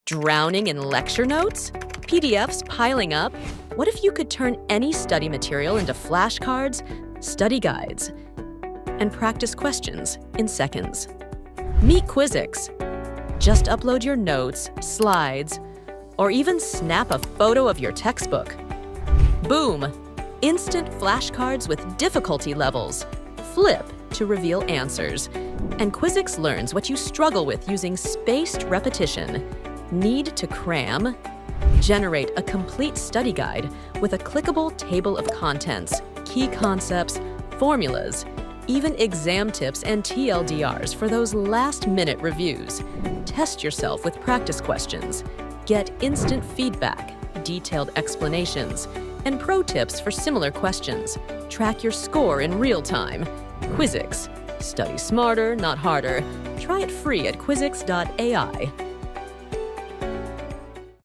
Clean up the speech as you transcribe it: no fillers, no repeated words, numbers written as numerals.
Drowning in lecture notes? PDFs piling up? What if you could turn any study material into flashcards, study guides, and practice questions in seconds? Meet quizyx. Just upload your notes, slides, or even snap a photo of your textbook. Boom! Instant flashcards with difficulty levels. Flip to reveal answers. And quizyx learns what you struggle with using spaced repetition. Need to cram? Generate a complete study guide with a clickable table of contents, key concepts, formulas, even exam tips and TLDRs for those last-minute reviews. Test yourself with practice questions. Get instant feedback, detailed explanations, and pro tips for similar questions. Track your score in real time. quizyx. Study smarter, not harder. Try it free at quizyx.ai.